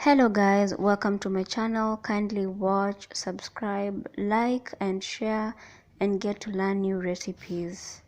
Hello guys, welcome to my channel. Kindly watch, subscribe, like and share and get to learn new recipes.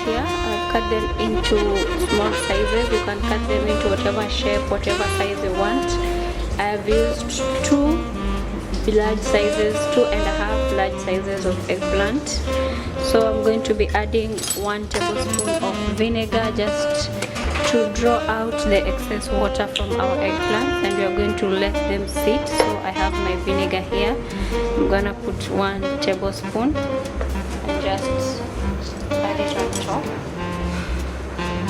Here I've cut them into small sizes. You can cut them into whatever shape, whatever size you want. I have used two large sizes, 2.5 large sizes of eggplant. So I'm going to be adding 1 tablespoon of vinegar just to draw out the excess water from our eggplants, and we are going to let them sit. So I have my vinegar here. I'm gonna put 1 tablespoon and just add it on top,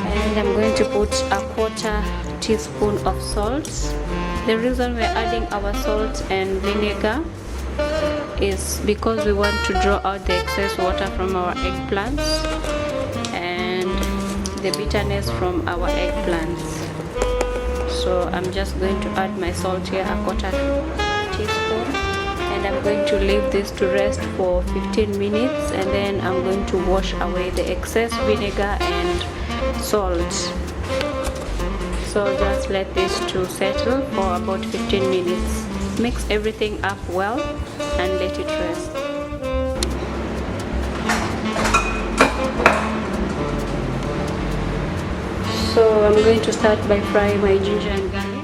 and I'm going to put a 1/4 teaspoon of salt. The reason we're adding our salt and vinegar is because we want to draw out the excess water from our eggplants and the bitterness from our eggplants. So I'm just going to add my salt here, a 1/4 teaspoon, and I'm going to leave this to rest for 15 minutes, and then I'm going to wash away the excess vinegar and salt. So just let this to settle for about 15 minutes. Mix everything up well and let it rest. So I'm going to start by frying my ginger and garlic.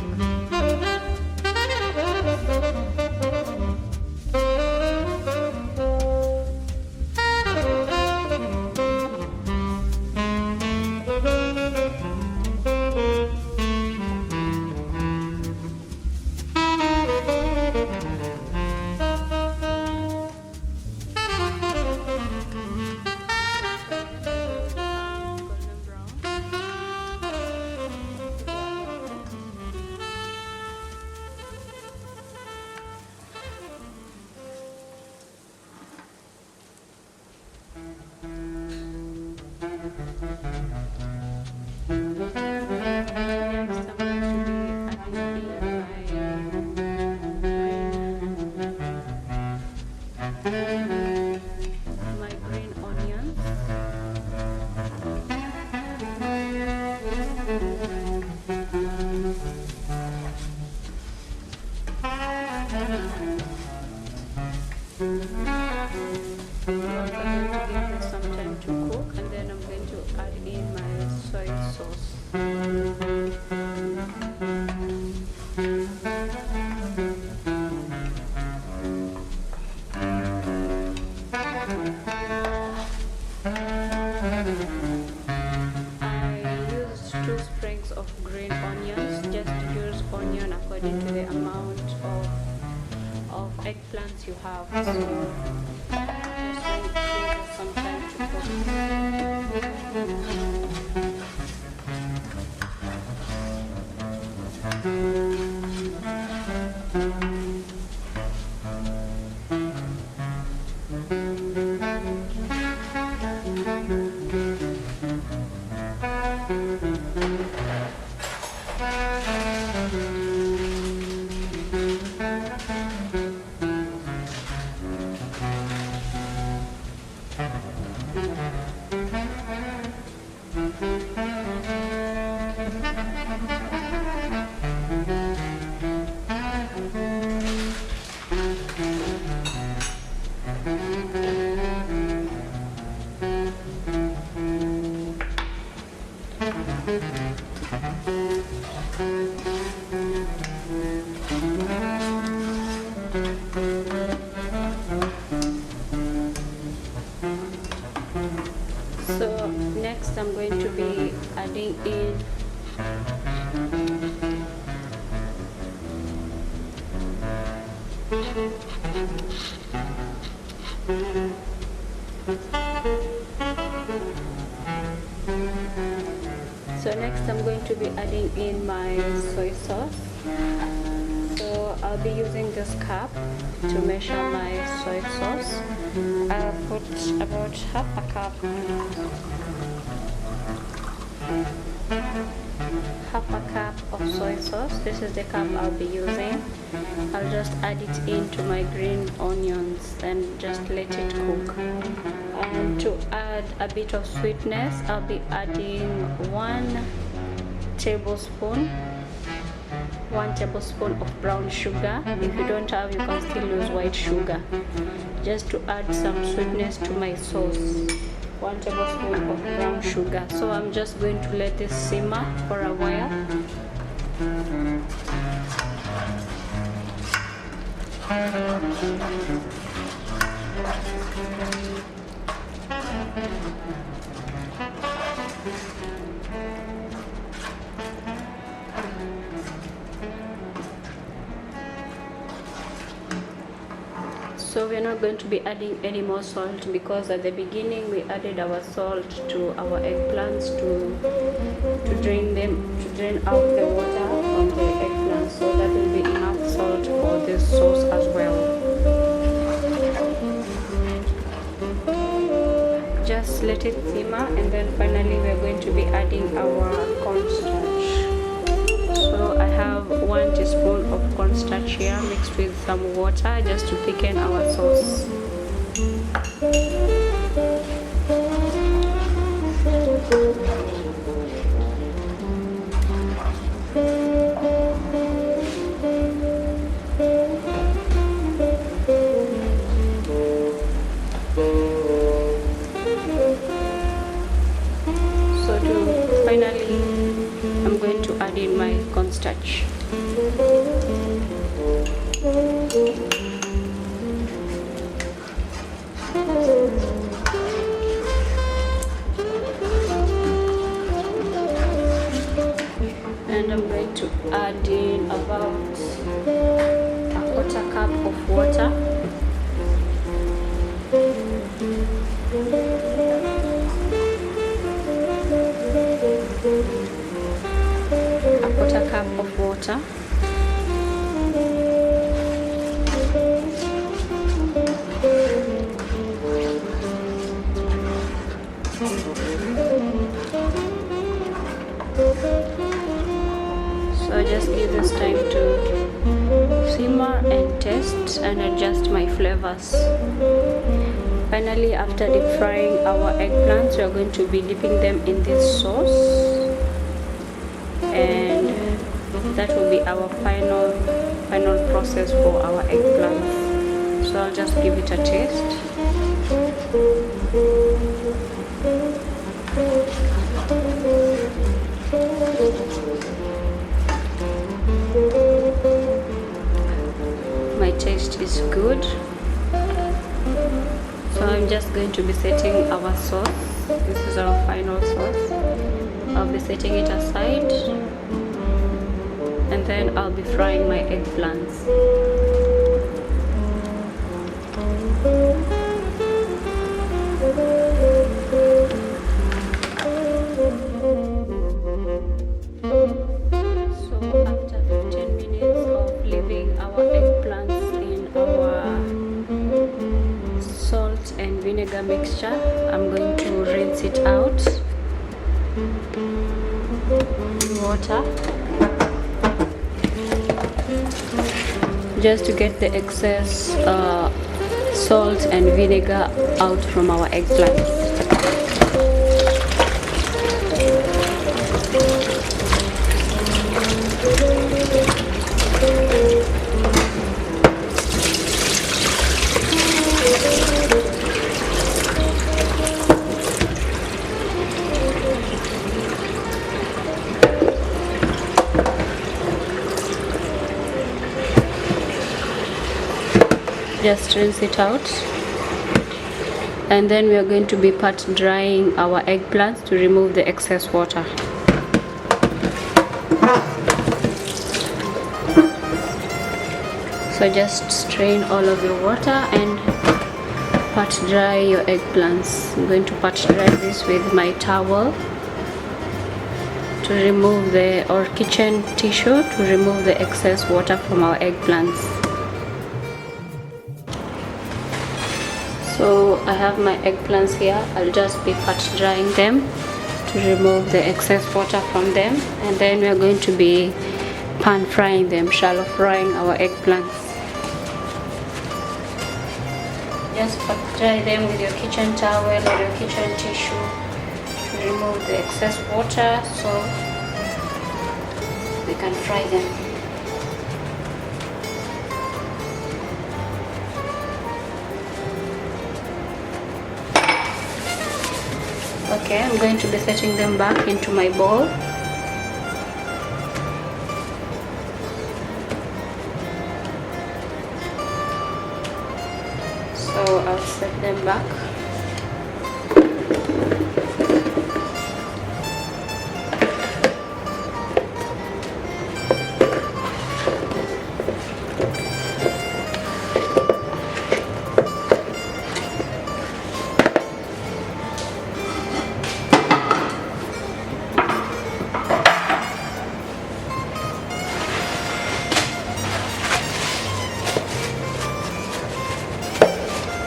My green onions, some time to cook, and then I'm going to add in my soy sauce. Of green onions. Just use onion according to the amount of eggplants you have. So just give it some time to cook. So next I'm going to be adding in my soy sauce. So I'll be using this cup to measure my soy sauce. I'll put about half a cup of soy sauce. This is the cup I'll be using. I'll just add it into my green onions and just let it cook. And to add a bit of sweetness, I'll be adding 1 tablespoon of brown sugar. If you don't have, you can still use white sugar, just to add some sweetness to my sauce. 1 tablespoon of brown sugar. So I'm just going to let this simmer for a while. So we're not going to be adding any more salt, because at the beginning we added our salt to our eggplants to drain out the water from the eggplants. So that will be enough salt for this sauce as well. Just let it simmer, and then finally we're going to be adding our cornstarch. So I have 1 teaspoon of cornstarch here mixed with some water, just to thicken our sauce. So finally, I'm going to add in my cornstarch. And I'm going to add in about a 1/4 cup of water. A 1/4 cup of water. So just give this time to simmer and taste and adjust my flavors. Finally, after deep frying our eggplants, we are going to be dipping them in this sauce, and that will be our final process for our eggplants. So I'll just give it a taste. My taste is good. So I'm just going to be setting our sauce. This is our final sauce. I'll be setting it aside, and then I'll be frying my eggplants. So after 15 minutes of leaving our eggplants in our salt and vinegar mixture, I'm going to rinse it out in water, just to get the excess salt and vinegar out from our eggplants. just rinse it out, and then we are going to be pat drying our eggplants to remove the excess water. So just strain all of your water and pat dry your eggplants. I'm going to pat dry this with my towel to remove or kitchen tissue to remove the excess water from our eggplants. So I have my eggplants here. I'll just be pat drying them to remove the excess water from them, and then we are going to be pan frying them, shallow frying our eggplants. Just pat dry them with your kitchen towel or your kitchen tissue to remove the excess water so we can fry them. Okay, I'm going to be setting them back into my bowl. So I'll set them back.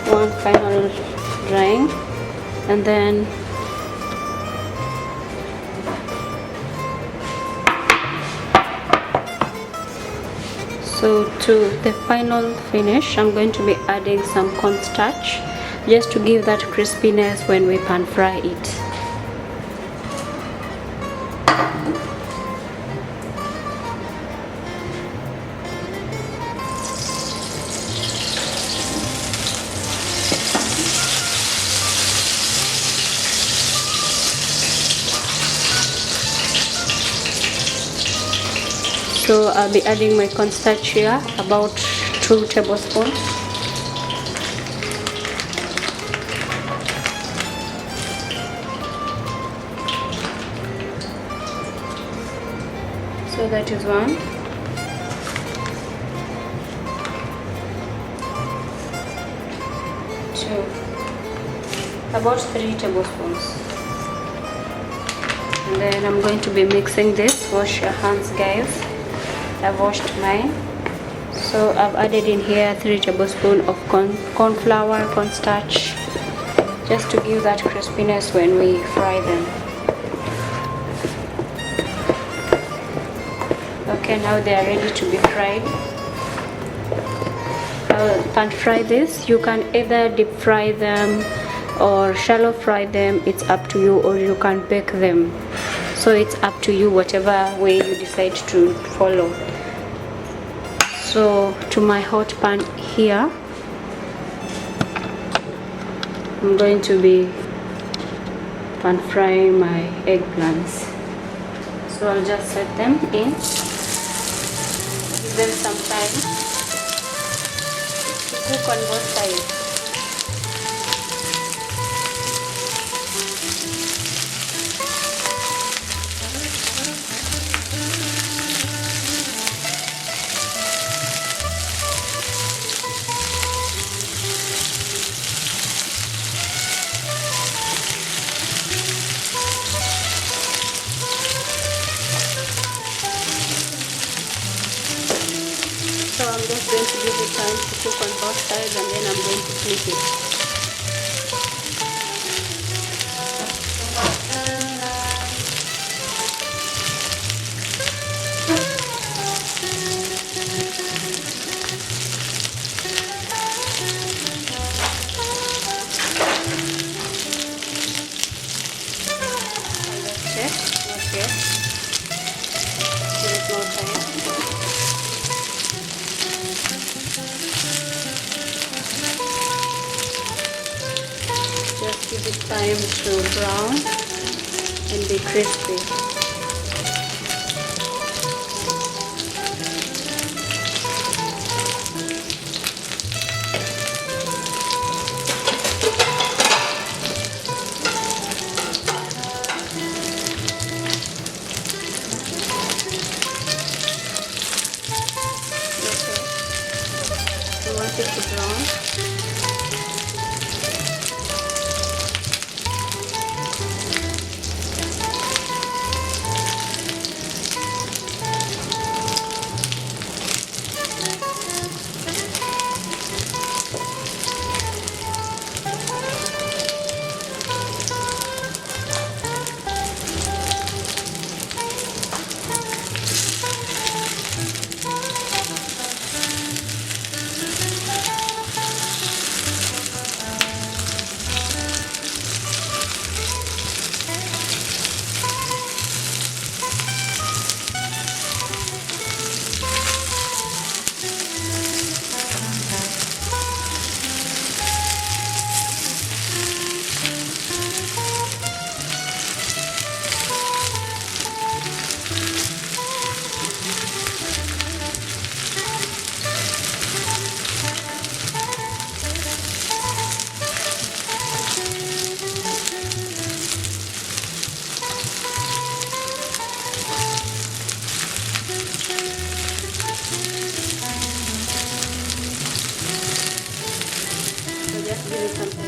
One final drying, and then so to the final finish, I'm going to be adding some cornstarch just to give that crispiness when we pan fry it. So I'll be adding my cornstarch here, about 2 tablespoons. So that is 1. 2. About 3 tablespoons. And then I'm going to be mixing this. Wash your hands, guys. I've washed mine. So I've added in here 3 tablespoons of corn flour, cornstarch, just to give that crispiness when we fry them. Okay, now they are ready to be fried. I'll pan fry this. You can either deep fry them or shallow fry them. It's up to you, or you can bake them. So it's up to you, whatever way you decide to follow. So to my hot pan here, I'm going to be pan frying my eggplants. So I'll just set them in, give them some time to cook on both sides. So I'm just going to give it time to cook on both sides, and then I'm going to flip it. And let's check. Not yet. Give it more time. Just give it time to brown and be crispy. brown. So just give it some time.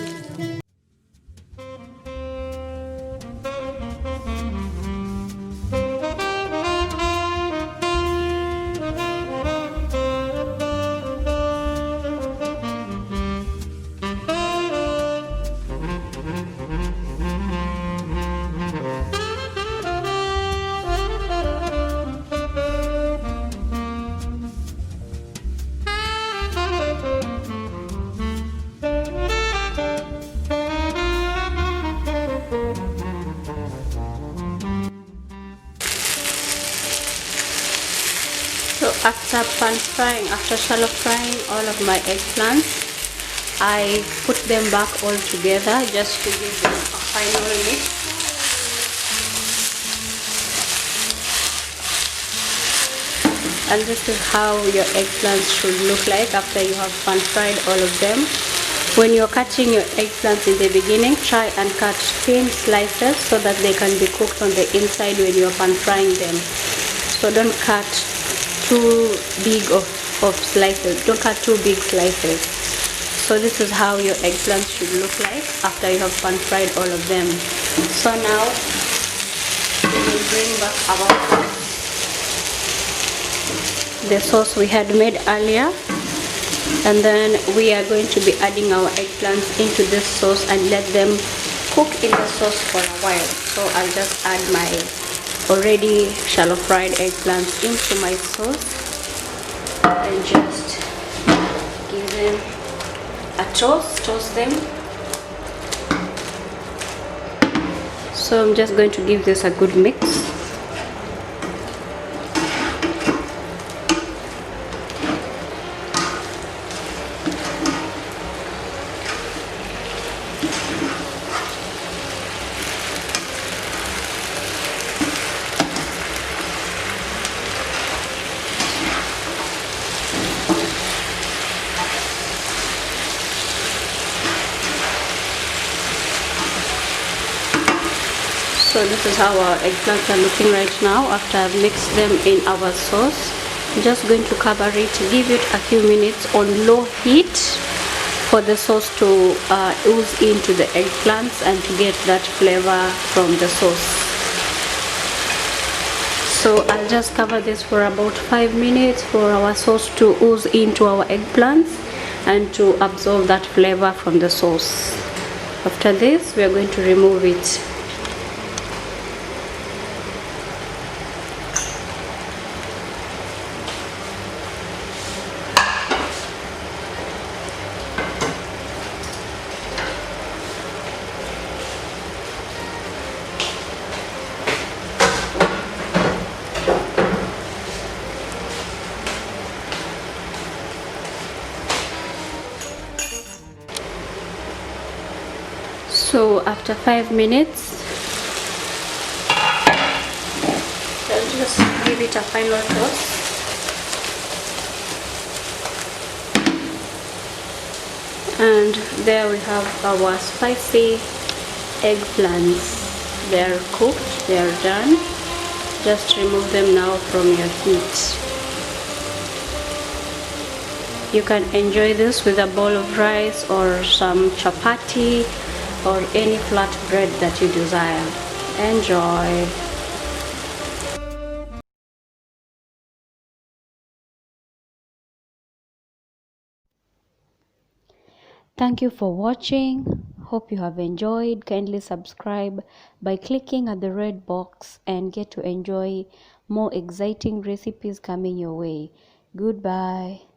So after pan frying, after shallow frying all of my eggplants, I put them back all together just to give them a final mix. And this is how your eggplants should look like after you have pan fried all of them. When you're cutting your eggplants in the beginning, try and cut thin slices so that they can be cooked on the inside when you're pan frying them. So don't cut too big of slices. Don't cut too big slices. So this is how your eggplants should look like after you have pan fried all of them. So now we will bring back our sauce, the sauce we had made earlier, and then we are going to be adding our eggplants into this sauce and let them cook in the sauce for a while. So I'll just add my already shallow fried eggplants into my sauce and just give them a toast them. So I'm just going to give this a good mix. So this is how our eggplants are looking right now after I've mixed them in our sauce. I'm just going to cover it, give it a few minutes on low heat for the sauce to ooze into the eggplants and to get that flavor from the sauce. So I'll just cover this for about 5 minutes for our sauce to ooze into our eggplants and to absorb that flavor from the sauce. After this, we are going to remove it. So after 5 minutes, I'll just give it a final toss. And there we have our spicy eggplants. They are cooked, they are done. Just remove them now from your heat. You can enjoy this with a bowl of rice or some chapati or any flat bread that you desire. Enjoy! Thank you for watching. Hope you have enjoyed. Kindly subscribe by clicking at the red box and get to enjoy more exciting recipes coming your way. Goodbye.